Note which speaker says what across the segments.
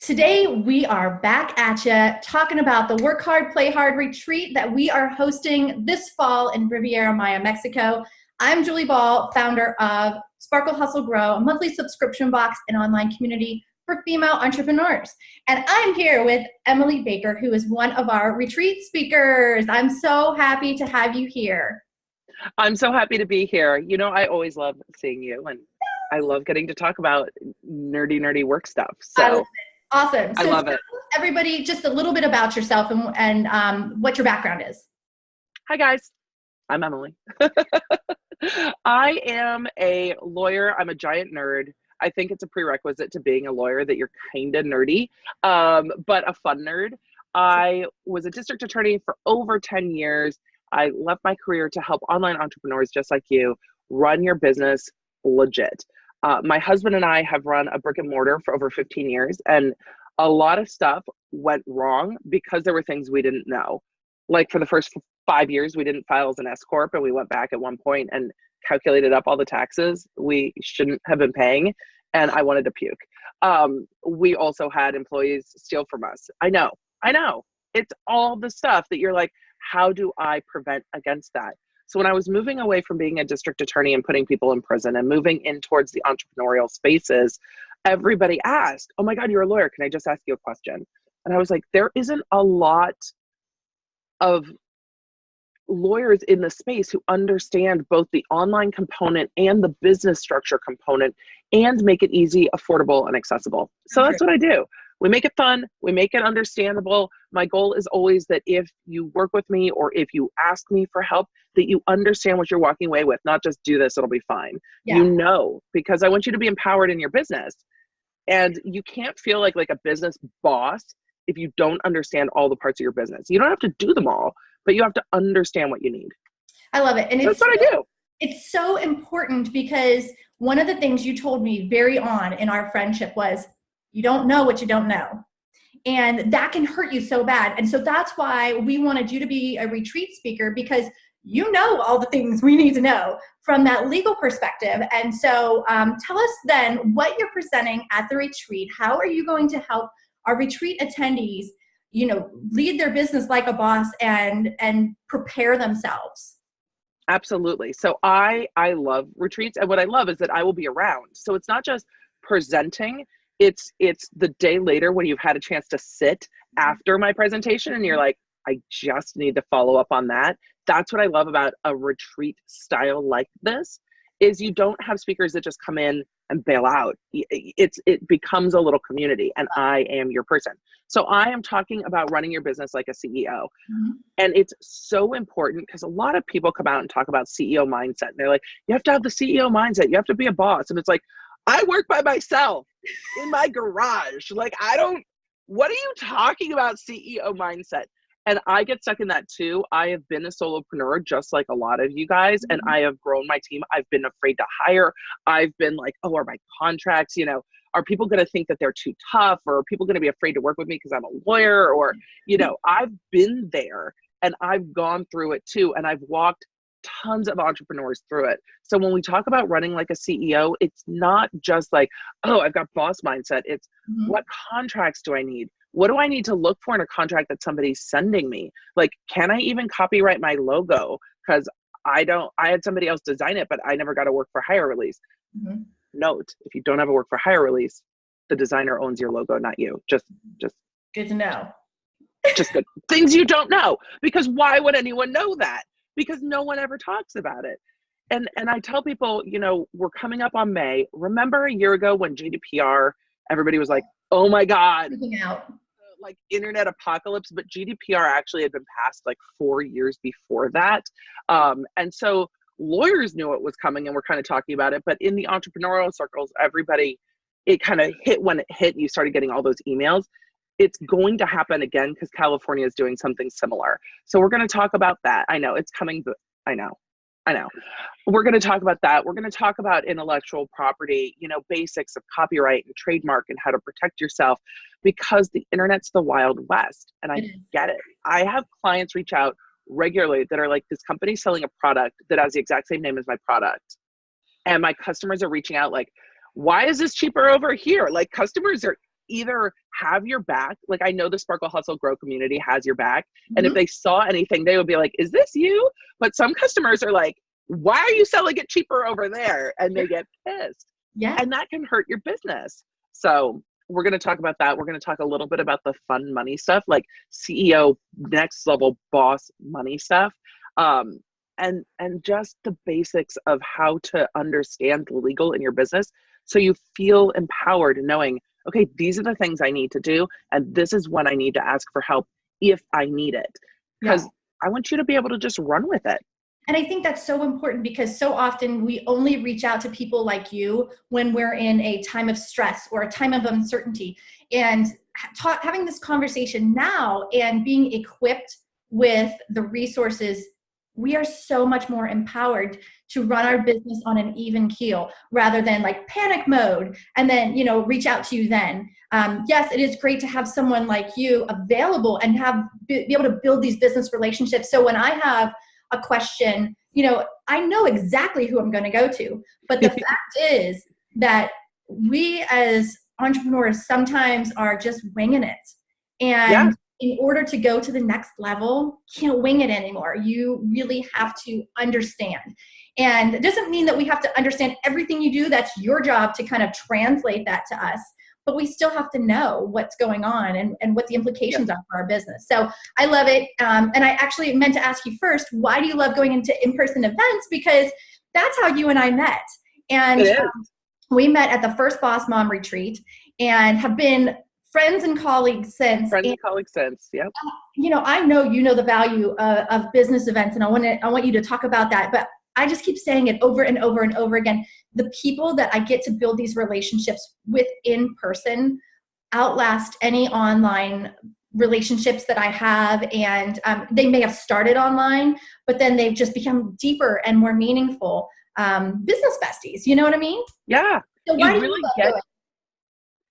Speaker 1: Today, we are back at you talking about the Work Hard, Play Hard retreat that we are hosting this fall in Riviera Maya, Mexico. I'm Julie Ball, founder of Sparkle Hustle Grow, a monthly subscription box and online community for female entrepreneurs. And I'm here with Emily Baker, who is one of our retreat speakers. I'm so happy to have you here.
Speaker 2: I'm so happy to be here. You know, I always love seeing you, and I love getting to talk about nerdy work stuff. So
Speaker 1: awesome.
Speaker 2: I love it.
Speaker 1: Everybody, just a little bit about yourself and what your background is.
Speaker 2: Hi, guys. I'm Emily. I am a lawyer. I'm a giant nerd. I think it's a prerequisite to being a lawyer that you're kind of nerdy, but a fun nerd. I was a district attorney for over 10 years. I left my career to help online entrepreneurs just like you run your business legit. My husband and I have run a brick and mortar for over 15 years, and a lot of stuff went wrong because there were things we didn't know. Like for the first 5 years, we didn't file as an S Corp, and we went back at one point and calculated up all the taxes we shouldn't have been paying, and I wanted to puke. We also had employees steal from us. I know. It's all the stuff that you're like, how do I prevent against that? So when I was moving away from being a district attorney and putting people in prison and moving in towards the entrepreneurial spaces, everybody asked, oh my God, you're a lawyer. Can I just ask you a question? And I was like, there isn't a lot of lawyers in the space who understand both the online component and the business structure component and make it easy, affordable, and accessible. So that's what I do. We make it fun. We make it understandable. My goal is always that if you work with me or if you ask me for help, that you understand what you're walking away with, not just do this, it'll be fine. Yeah. You know, because I want you to be empowered in your business. And you can't feel like a business boss if you don't understand all the parts of your business. You don't have to do them all, but you have to understand what you need.
Speaker 1: I love it. And
Speaker 2: that's what I do.
Speaker 1: It's so important because one of the things you told me very on in our friendship was, you don't know what you don't know. And that can hurt you so bad. And so that's why we wanted you to be a retreat speaker, because you know all the things we need to know from that legal perspective. And so tell us then what you're presenting at the retreat. How are you going to help our retreat attendees, lead their business like a boss and prepare themselves?
Speaker 2: Absolutely. So I love retreats. And what I love is that I will be around. So it's not just presenting. It's the day later when you've had a chance to sit after my presentation and you're like, I just need to follow up on that. That's what I love about a retreat style like this, is you don't have speakers that just come in and bail out. It becomes a little community, and I am your person. So I am talking about running your business like a CEO. Mm-hmm. And it's so important because a lot of people come out and talk about CEO mindset. And they're like, you have to have the CEO mindset. You have to be a boss. And it's like, I work by myself in my garage. What are you talking about CEO mindset? And I get stuck in that too. I have been a solopreneur just like a lot of you guys, and I have grown my team. I've been afraid to hire. I've been like, oh, are my contracts, are people going to think that they're too tough, or are people going to be afraid to work with me because I'm a lawyer? Or, I've been there and I've gone through it too. And I've walked tons of entrepreneurs through it. So when we talk about running like a CEO, it's not just like, oh, I've got boss mindset. It's what contracts do I need? What do I need to look for in a contract that somebody's sending me? Like, can I even copyright my logo? Because I had somebody else design it, but I never got a work for hire release. Mm-hmm. Note, if you don't have a work for hire release, the designer owns your logo, not you. Just
Speaker 1: good to know.
Speaker 2: Just good things you don't know, because why would anyone know that? Because no one ever talks about it. And I tell people, we're coming up on May. Remember a year ago when GDPR, everybody was like, oh my God, like internet apocalypse, but GDPR actually had been passed like 4 years before that. And so lawyers knew it was coming and we're kind of talking about it, but in the entrepreneurial circles, everybody, it kind of hit when it hit, you started getting all those emails. It's going to happen again because California is doing something similar. So we're going to talk about that. I know it's coming, but I know. We're going to talk about that. We're going to talk about intellectual property, basics of copyright and trademark and how to protect yourself, because the internet's the Wild West. And I get it. I have clients reach out regularly that are like, this company's selling a product that has the exact same name as my product. And my customers are reaching out like, why is this cheaper over here? Like, customers are either have your back. Like, I know the Sparkle Hustle Grow community has your back. And if they saw anything, they would be like, is this you? But some customers are like, why are you selling it cheaper over there? And they get pissed.
Speaker 1: Yeah.
Speaker 2: And that can hurt your business. So we're going to talk about that. We're going to talk a little bit about the fun money stuff, like CEO, next level boss money stuff. And just the basics of how to understand the legal in your business, so you feel empowered knowing, okay, these are the things I need to do, and this is when I need to ask for help if I need it. Because I want you to be able to just run with it.
Speaker 1: And I think that's so important, because so often we only reach out to people like you when we're in a time of stress or a time of uncertainty. And having this conversation now and being equipped with the resources, we are so much more empowered to run our business on an even keel, rather than like panic mode and then, reach out to you then. Yes, it is great to have someone like you available and be able to build these business relationships. So when I have a question, I know exactly who I'm going to go to. But the fact is that we as entrepreneurs sometimes are just winging it. And in order to go to the next level, can't wing it anymore. You really have to understand. And it doesn't mean that we have to understand everything you do. That's your job to kind of translate that to us. But we still have to know what's going on and what the implications are for our business. So I love it. And I actually meant to ask you first, why do you love going into in-person events? Because that's how you and I met. And we met at the first Boss Mom retreat and have been friends and colleagues since.
Speaker 2: Yep.
Speaker 1: I know the value of business events, and I want you to talk about that. But I just keep saying it over and over and over again. The people that I get to build these relationships with in person outlast any online relationships that I have. And they may have started online, but then they've just become deeper and more meaningful business besties. You know what I mean?
Speaker 2: Yeah.
Speaker 1: So why do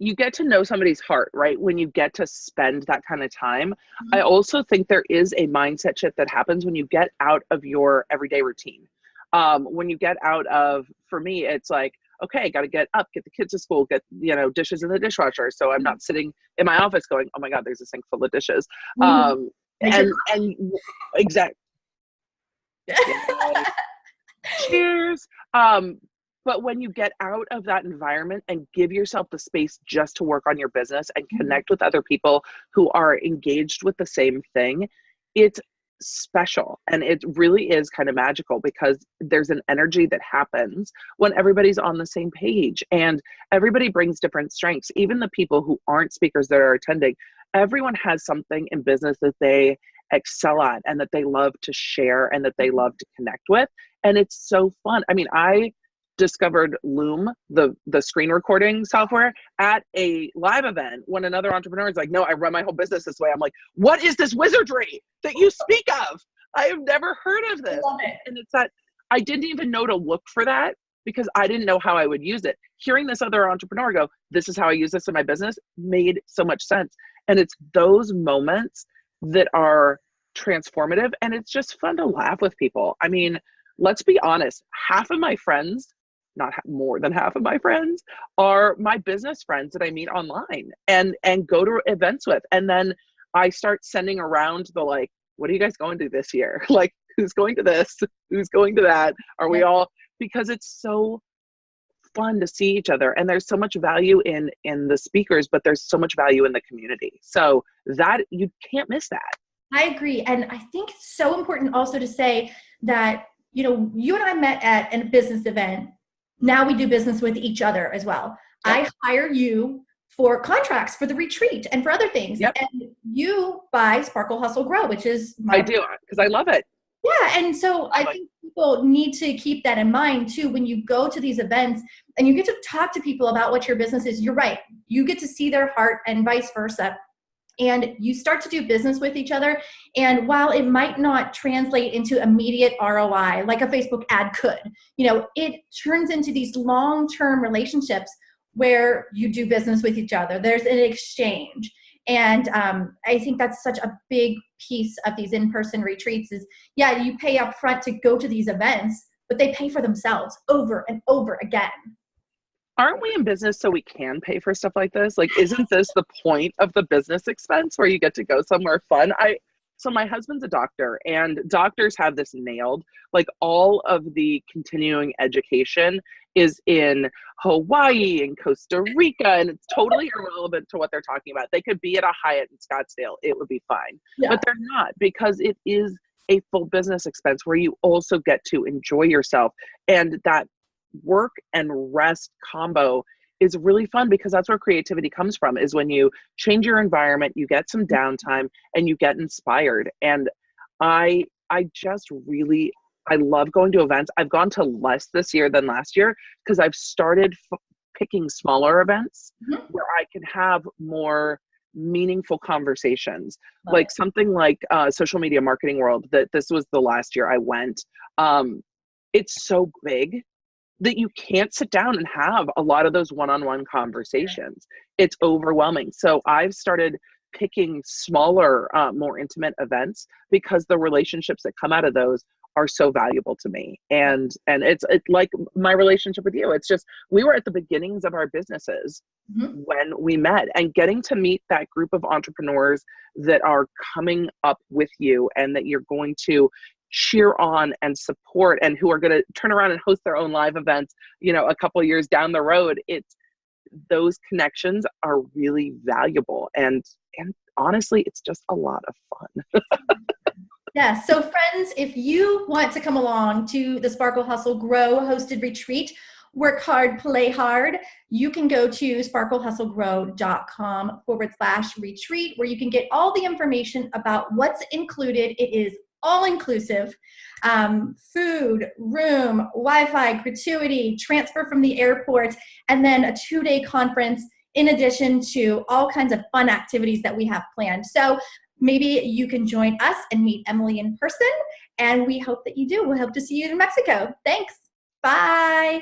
Speaker 2: you get to know somebody's heart, right? When you get to spend that kind of time. I also think there is a mindset shift that happens when you get out of your everyday routine. When you get out of, for me, it's like, okay, got to get up, get the kids to school, get, dishes in the dishwasher. So I'm not sitting in my office going, oh my God, there's a sink full of dishes. And exactly. Cheers. But when you get out of that environment and give yourself the space just to work on your business and connect with other people who are engaged with the same thing, it's special. And it really is kind of magical, because there's an energy that happens when everybody's on the same page, and everybody brings different strengths. Even the people who aren't speakers that are attending, everyone has something in business that they excel at and that they love to share and that they love to connect with. And it's so fun. I mean, I discovered Loom, the screen recording software, at a live event when another entrepreneur is like, no, I run my whole business this way. I'm like, what is this wizardry that you speak of? I have never heard of this.
Speaker 1: I love it.
Speaker 2: And it's that I didn't even know to look for that, because I didn't know how I would use it. Hearing this other entrepreneur go, this is how I use this in my business, made so much sense. And it's those moments that are transformative, and it's just fun to laugh with people. I mean, let's be honest, half of my friends, not more than half of my friends, are my business friends that I meet online and go to events with. And then I start sending around the, like, what are you guys going to this year? Like, who's going to this? Who's going to that? Are we all, because it's so fun to see each other. And there's so much value in the speakers, but there's so much value in the community. So that you can't miss that.
Speaker 1: I agree. And I think it's so important also to say that, you and I met at a business event. Now we do business with each other as well. Yep. I hire you for contracts for the retreat and for other things. Yep. And you buy Sparkle Hustle Grow, which is
Speaker 2: I do, because I love it.
Speaker 1: Yeah. And so I think people need to keep that in mind too, when you go to these events and you get to talk to people about what your business is. You're right. You get to see their heart and vice versa. And you start to do business with each other. And while it might not translate into immediate ROI, like a Facebook ad could, it turns into these long-term relationships where you do business with each other. There's an exchange. And I think that's such a big piece of these in-person retreats is, you pay up front to go to these events, but they pay for themselves over and over again.
Speaker 2: aren't we in business so we can pay for stuff like this? Like, isn't this the point of the business expense where you get to go somewhere fun? So my husband's a doctor, and doctors have this nailed. Like, all of the continuing education is in Hawaii and Costa Rica, and it's totally irrelevant to what they're talking about. They could be at a Hyatt in Scottsdale. It would be fine.
Speaker 1: Yeah.
Speaker 2: But they're not, because it is a full business expense where you also get to enjoy yourself. And that work and rest combo is really fun, because that's where creativity comes from, is when you change your environment, you get some downtime, and you get inspired. And I just really, I love going to events. I've gone to less this year than last year, because I've started picking smaller events where I can have more meaningful conversations. Like something like Social Media Marketing World, that this was the last year I went. It's so big that you can't sit down and have a lot of those one-on-one conversations. It's overwhelming. So I've started picking smaller, more intimate events, because the relationships that come out of those are so valuable to me. And it's like my relationship with you. It's just, we were at the beginnings of our businesses when we met, and getting to meet that group of entrepreneurs that are coming up with you and that you're going to cheer on and support, and who are going to turn around and host their own live events, you know, a couple of years down the road. It's, those connections are really valuable. And honestly, it's just a lot of fun.
Speaker 1: Yeah. So friends, if you want to come along to the Sparkle Hustle Grow hosted retreat, Work Hard, Play Hard, you can go to sparklehustlegrow.com/retreat, where you can get all the information about what's included. It is all inclusive, food, room, Wi-Fi, gratuity, transfer from the airport, and then a 2-day conference, in addition to all kinds of fun activities that we have planned. So maybe you can join us and meet Emily in person, and we hope that you do. We hope to see you in Mexico. Thanks. Bye.